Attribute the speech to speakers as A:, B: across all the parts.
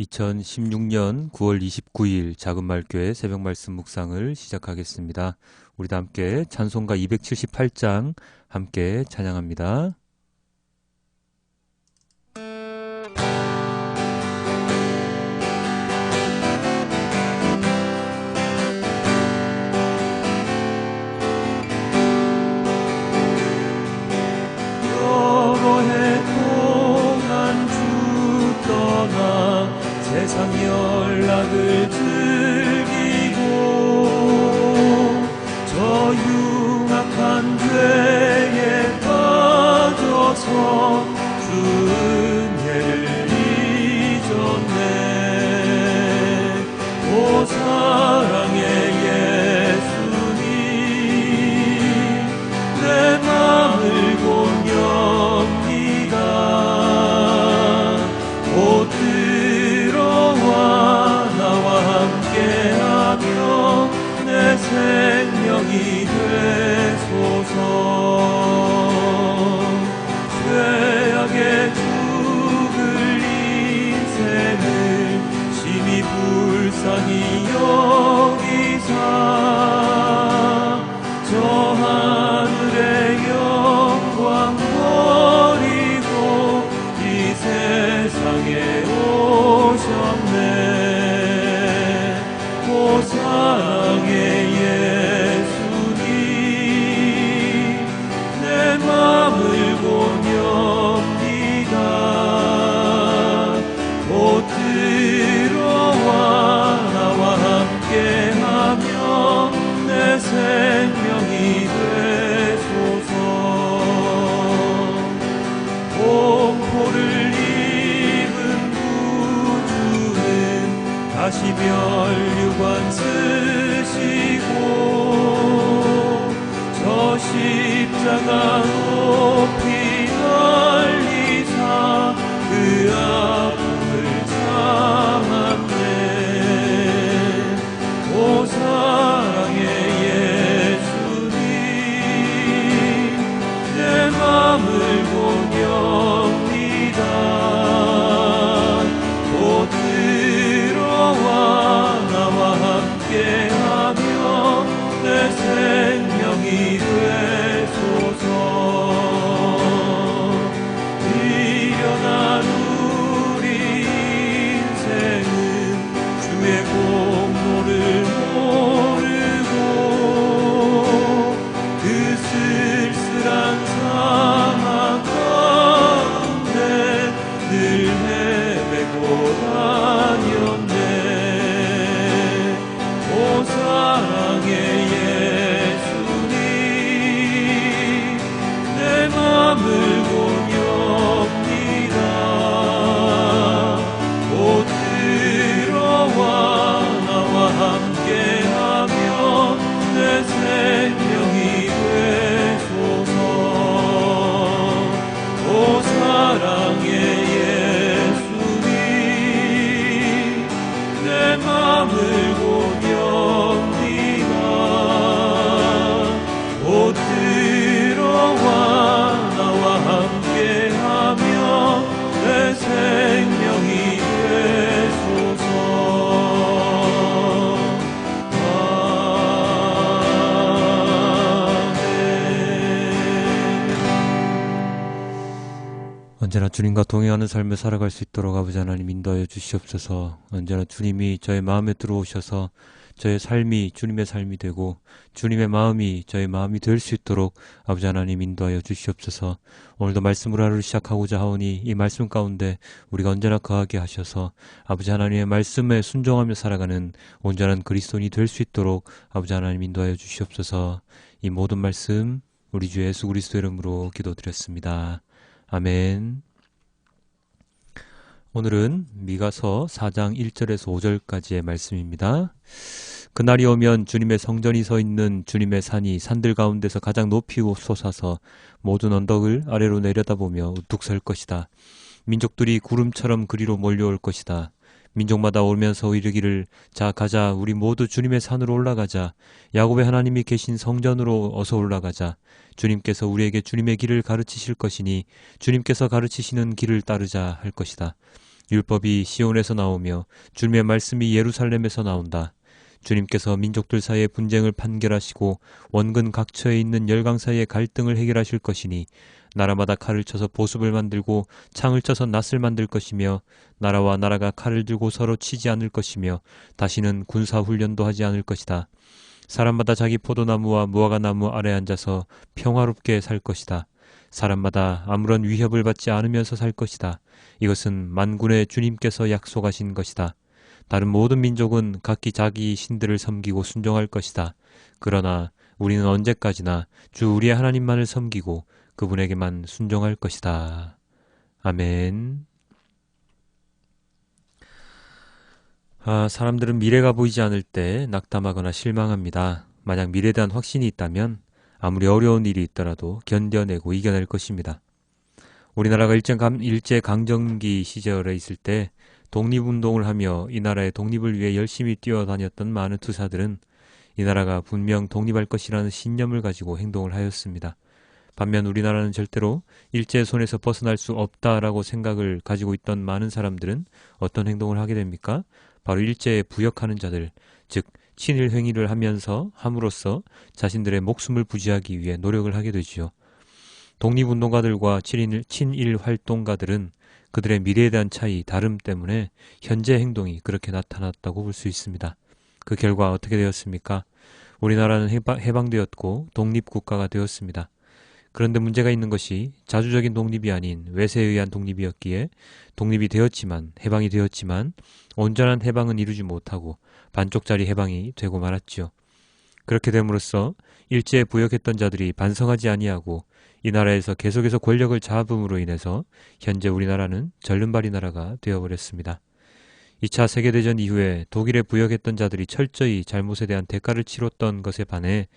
A: 2016년 9월 29일 작은말교회 새벽말씀 묵상을 시작하겠습니다. 우리 다 함께 찬송가 278장 함께 찬양합니다.
B: 세상 연락을 즐기고 저 흉악한 죄에 빠져서 주 은혜를 잊었네. 오 사랑의 예수님 내 맘을 공경합니다. 오 나와 함께하며 내 생명이 되소서. 죄악에 죽을 인생을 심히 불쌍히 여기사 저 하늘의 영광 버리고 이 세상에 오셨네. 오 사랑의 예수님 내 맘을 공경합니다. 곧 들어와 나와 함께하며 내 생명이 되소서. 공포를 입은 구주는 다시 면류관 쓰시고 저 십자가 높이 달리사 그 아픔을 참았네. 오 사랑의 예수님 내 맘을 공경합니다. 곧 들어와 나와 함께하며 내 생명이 되소서. 미련한 우리 인생은 주의 공로를 모르고 그 쓸쓸한 상황 가운데 늘 헤매고 다녔네. 오 사랑의 예수님 내 맘을 공경합니다. 곧 들어와 나와 함께하며 내 생명이 되소서. 오 사랑의 예수님 내 맘을 공경합니다. 곧 들어와 나와 함께하며 내 생명이 되소서.
A: 언제나 주님과 동행하는 삶을 살아갈 수 있도록 아버지 하나님 인도하여 주시옵소서. 언제나 주님이 저의 마음에 들어오셔서 저의 삶이 주님의 삶이 되고 주님의 마음이 저의 마음이 될 수 있도록 아버지 하나님 인도하여 주시옵소서. 오늘도 말씀으로 하루를 시작하고자 하오니 이 말씀 가운데 우리가 언제나 거하게 하셔서 아버지 하나님의 말씀에 순종하며 살아가는 온전한 그리스도인이 될 수 있도록 아버지 하나님 인도하여 주시옵소서. 이 모든 말씀 우리 주 예수 그리스도 이름으로 기도드렸습니다. 아멘. 오늘은 미가서 4장 1절에서 5절까지의 말씀입니다. 그날이 오면 주님의 성전이 서 있는 주님의 산이 산들 가운데서 가장 높이 솟아서 모든 언덕을 아래로 내려다보며 우뚝 설 것이다. 민족들이 구름처럼 그리로 몰려올 것이다. 민족마다 오면서 이르기를 자 가자 우리 모두 주님의 산으로 올라가자. 야곱의 하나님이 계신 성전으로 어서 올라가자. 주님께서 우리에게 주님의 길을 가르치실 것이니 주님께서 가르치시는 길을 따르자 할 것이다. 율법이 시온에서 나오며 주님의 말씀이 예루살렘에서 나온다. 주님께서 민족들 사이의 분쟁을 판결하시고 원근 각처에 있는 열강 사이의 갈등을 해결하실 것이니 나라마다 칼을 쳐서 보습을 만들고 창을 쳐서 낫을 만들 것이며 나라와 나라가 칼을 들고 서로 치지 않을 것이며 다시는 군사훈련도 하지 않을 것이다. 사람마다 자기 포도나무와 무화과나무 아래 앉아서 평화롭게 살 것이다. 사람마다 아무런 위협을 받지 않으면서 살 것이다. 이것은 만군의 주님께서 약속하신 것이다. 다른 모든 민족은 각기 자기 신들을 섬기고 순종할 것이다. 그러나 우리는 언제까지나 주 우리의 하나님만을 섬기고 그분에게만 순종할 것이다. 아멘. 사람들은 미래가 보이지 않을 때 낙담하거나 실망합니다. 만약 미래에 대한 확신이 있다면 아무리 어려운 일이 있더라도 견뎌내고 이겨낼 것입니다. 우리나라가 일제강점기 시절에 있을 때 독립운동을 하며 이 나라의 독립을 위해 열심히 뛰어다녔던 많은 투사들은 이 나라가 분명 독립할 것이라는 신념을 가지고 행동을 하였습니다. 반면 우리나라는 절대로 일제의 손에서 벗어날 수 없다라고 생각을 가지고 있던 많은 사람들은 어떤 행동을 하게 됩니까? 바로 일제에 부역하는 자들, 즉 친일 행위를 함으로써 자신들의 목숨을 부지하기 위해 노력을 하게 되지요. 독립운동가들과 친일 활동가들은 그들의 미래에 대한 차이, 다름 때문에 현재 행동이 그렇게 나타났다고 볼 수 있습니다. 그 결과 어떻게 되었습니까? 우리나라는 해방되었고 독립국가가 되었습니다. 그런데 문제가 있는 것이 자주적인 독립이 아닌 외세에 의한 독립이었기에 독립이 되었지만, 해방이 되었지만 온전한 해방은 이루지 못하고 반쪽짜리 해방이 되고 말았지요. 그렇게 됨으로써 일제에 부역했던 자들이 반성하지 아니하고 이 나라에서 계속해서 권력을 잡음으로 인해서 현재 우리나라는 절름발이 나라가 되어버렸습니다. 2차 세계대전 이후에 독일에 부역했던 자들이 철저히 잘못에 대한 대가를 치렀던 것에 반해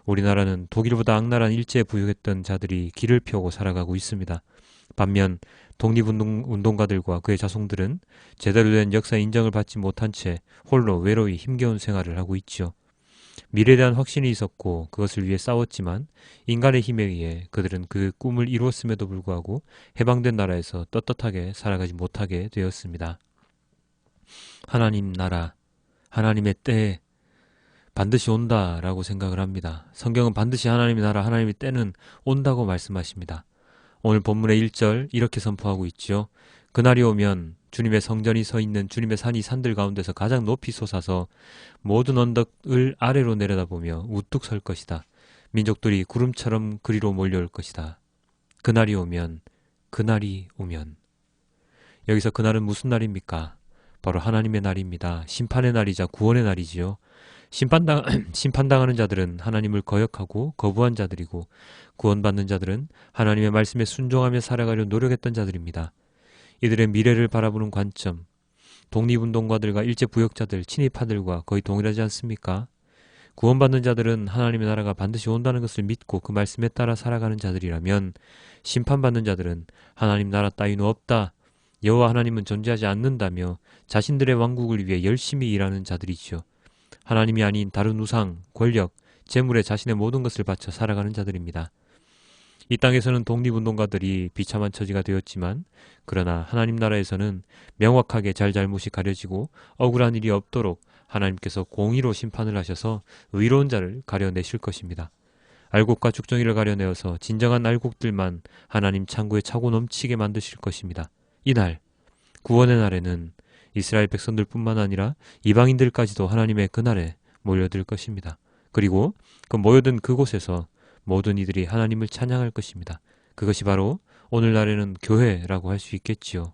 A: 우리나라는 독일보다 악랄한 일제에 부역했던 자들이 길을 펴고 살아가고 있습니다. 반면 독립운동가들과 그의 자손들은 제대로 된 역사 인정을 받지 못한 채 홀로 외로이 힘겨운 생활을 하고 있지요. 미래에 대한 확신이 있었고 그것을 위해 싸웠지만 인간의 힘에 의해 그들은 그 꿈을 이루었음에도 불구하고 해방된 나라에서 떳떳하게 살아가지 못하게 되었습니다. 하나님 나라, 하나님의 때에 반드시 온다라고 생각을 합니다. 성경은 반드시 하나님의 나라, 하나님의 때는 온다고 말씀하십니다. 오늘 본문의 1절 이렇게 선포하고 있지요. 그날이 오면 주님의 성전이 서 있는 주님의 산이 산들 가운데서 가장 높이 솟아서 모든 언덕을 아래로 내려다보며 우뚝 설 것이다. 민족들이 구름처럼 그리로 몰려올 것이다. 그날이 오면, 그날이 오면. 여기서 그날은 무슨 날입니까? 바로 하나님의 날입니다. 심판의 날이자 구원의 날이지요. 심판당하는 자들은 하나님을 거역하고 거부한 자들이고 구원받는 자들은 하나님의 말씀에 순종하며 살아가려 노력했던 자들입니다. 이들의 미래를 바라보는 관점, 독립운동가들과 일제부역자들, 친일파들과 거의 동일하지 않습니까? 구원받는 자들은 하나님의 나라가 반드시 온다는 것을 믿고 그 말씀에 따라 살아가는 자들이라면 심판받는 자들은 하나님 나라 따위는 없다, 여호와 하나님은 존재하지 않는다며 자신들의 왕국을 위해 열심히 일하는 자들이지요. 하나님이 아닌 다른 우상, 권력, 재물에 자신의 모든 것을 바쳐 살아가는 자들입니다. 이 땅에서는 독립운동가들이 비참한 처지가 되었지만 그러나 하나님 나라에서는 명확하게 잘잘못이 가려지고 억울한 일이 없도록 하나님께서 공의로 심판을 하셔서 의로운 자를 가려내실 것입니다. 알곡과 죽정이를 가려내어서 진정한 알곡들만 하나님 창고에 차고 넘치게 만드실 것입니다. 이날, 구원의 날에는 이스라엘 백성들뿐만 아니라 이방인들까지도 하나님의 그날에 모여들 것입니다. 그리고 그 모여든 그곳에서 모든 이들이 하나님을 찬양할 것입니다. 그것이 바로 오늘날에는 교회라고 할 수 있겠지요.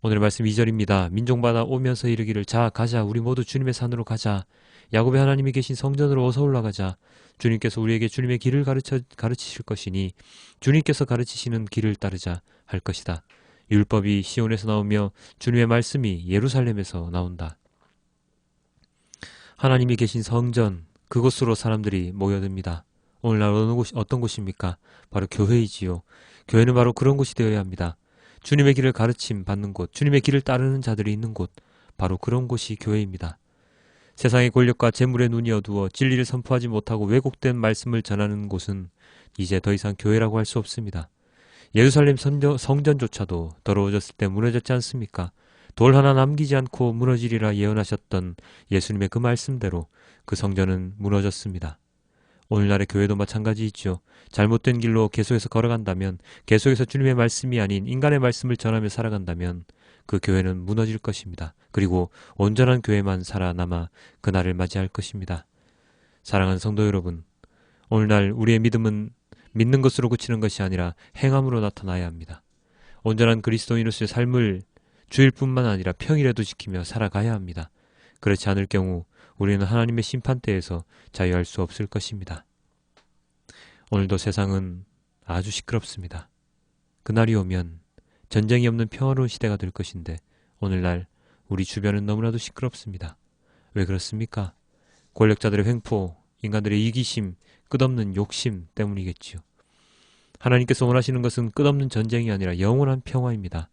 A: 오늘 말씀 2절입니다. 민족마다 오면서 이르기를 자 가자 우리 모두 주님의 산으로 가자. 야곱의 하나님이 계신 성전으로 어서 올라가자. 주님께서 우리에게 주님의 길을 가르치실 것이니 주님께서 가르치시는 길을 따르자 할 것이다. 율법이 시온에서 나오며 주님의 말씀이 예루살렘에서 나온다. 하나님이 계신 성전, 그곳으로 사람들이 모여듭니다. 오늘날 어떤 곳입니까? 바로 교회이지요. 교회는 바로 그런 곳이 되어야 합니다. 주님의 길을 가르침 받는 곳, 주님의 길을 따르는 자들이 있는 곳, 바로 그런 곳이 교회입니다. 세상의 권력과 재물의 눈이 어두워 진리를 선포하지 못하고 왜곡된 말씀을 전하는 곳은 이제 더 이상 교회라고 할 수 없습니다. 예루살렘 성전조차도 더러워졌을 때 무너졌지 않습니까? 돌 하나 남기지 않고 무너지리라 예언하셨던 예수님의 그 말씀대로 그 성전은 무너졌습니다. 오늘날의 교회도 마찬가지이죠. 잘못된 길로 계속해서 걸어간다면, 계속해서 주님의 말씀이 아닌 인간의 말씀을 전하며 살아간다면 그 교회는 무너질 것입니다. 그리고 온전한 교회만 살아남아 그날을 맞이할 것입니다. 사랑하는 성도 여러분, 오늘날 우리의 믿음은 믿는 것으로 그치는 것이 아니라 행함으로 나타나야 합니다. 온전한 그리스도인으로서의 삶을 주일 뿐만 아니라 평일에도 지키며 살아가야 합니다. 그렇지 않을 경우 우리는 하나님의 심판대에서 자유할 수 없을 것입니다. 오늘도 세상은 아주 시끄럽습니다. 그날이 오면 전쟁이 없는 평화로운 시대가 될 것인데 오늘날 우리 주변은 너무나도 시끄럽습니다. 왜 그렇습니까? 권력자들의 횡포, 인간들의 이기심, 끝없는 욕심 때문이겠지요. 하나님께서 원하시는 것은 끝없는 전쟁이 아니라 영원한 평화입니다.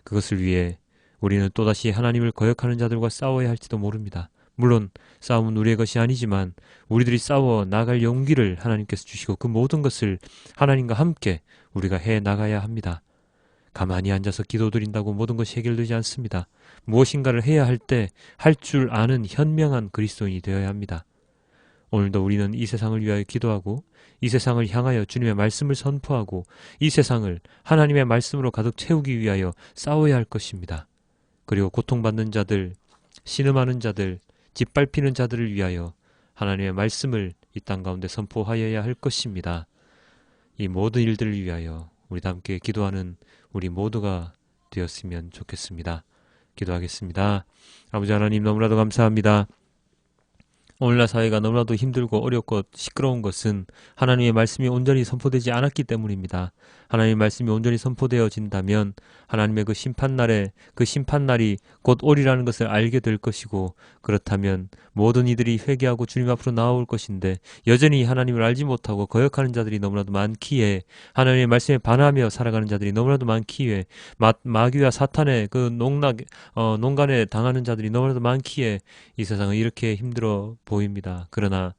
A: 그것을 위해 우리는 또다시 하나님을 거역하는 자들과 싸워야 할지도 모릅니다. 물론 싸움은 우리의 것이 아니지만 우리들이 싸워 나갈 용기를 하나님께서 주시고 그 모든 것을 하나님과 함께 우리가 해 나가야 합니다. 가만히 앉아서 기도드린다고 모든 것이 해결되지 않습니다. 무엇인가를 해야 할 때 할 줄 아는 현명한 그리스도인이 되어야 합니다. 오늘도 우리는 이 세상을 위하여 기도하고 이 세상을 향하여 주님의 말씀을 선포하고 이 세상을 하나님의 말씀으로 가득 채우기 위하여 싸워야 할 것입니다. 그리고 고통받는 자들, 신음하는 자들, 짓밟히는 자들을 위하여 하나님의 말씀을 이 땅 가운데 선포하여야 할 것입니다. 이 모든 일들을 위하여 우리 함께 기도하는 우리 모두가 되었으면 좋겠습니다. 기도하겠습니다. 아버지 하나님, 너무나도 감사합니다. 오늘날 사회가 너무나도 힘들고 어렵고 시끄러운 것은 하나님의 말씀이 온전히 선포되지 않았기 때문입니다. 하나님의 말씀이 온전히 선포되어진다면 하나님의 그 심판날이 곧 오리라는 것을 알게 될 것이고, 그렇다면 모든 이들이 회개하고 주님 앞으로 나올 것인데 여전히 하나님을 알지 못하고 거역하는 자들이 너무나도 많기에, 하나님의 말씀에 반하며 살아가는 자들이 너무나도 많기에, 마귀와 사탄의 그 농간에 당하는 자들이 너무나도 많기에 이 세상은 이렇게 힘들어 보입니다. 그러나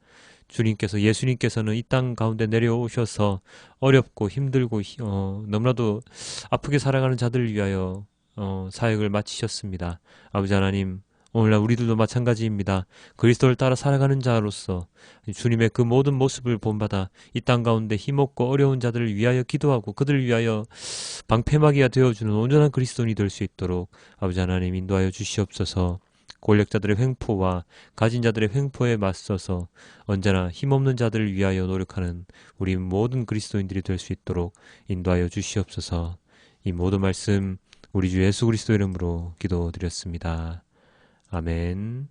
A: 예수님께서는 이 땅 가운데 내려오셔서 어렵고 힘들고 너무나도 아프게 살아가는 자들을 위하여 사역을 마치셨습니다. 아버지 하나님, 오늘날 우리들도 마찬가지입니다. 그리스도를 따라 살아가는 자로서 주님의 그 모든 모습을 본받아 이 땅 가운데 힘없고 어려운 자들을 위하여 기도하고 그들을 위하여 방패막이가 되어주는 온전한 그리스도인이 될 수 있도록 아버지 하나님 인도하여 주시옵소서. 권력자들의 횡포와 가진 자들의 횡포에 맞서서 언제나 힘없는 자들을 위하여 노력하는 우리 모든 그리스도인들이 될 수 있도록 인도하여 주시옵소서. 이 모든 말씀 우리 주 예수 그리스도 이름으로 기도드렸습니다. 아멘.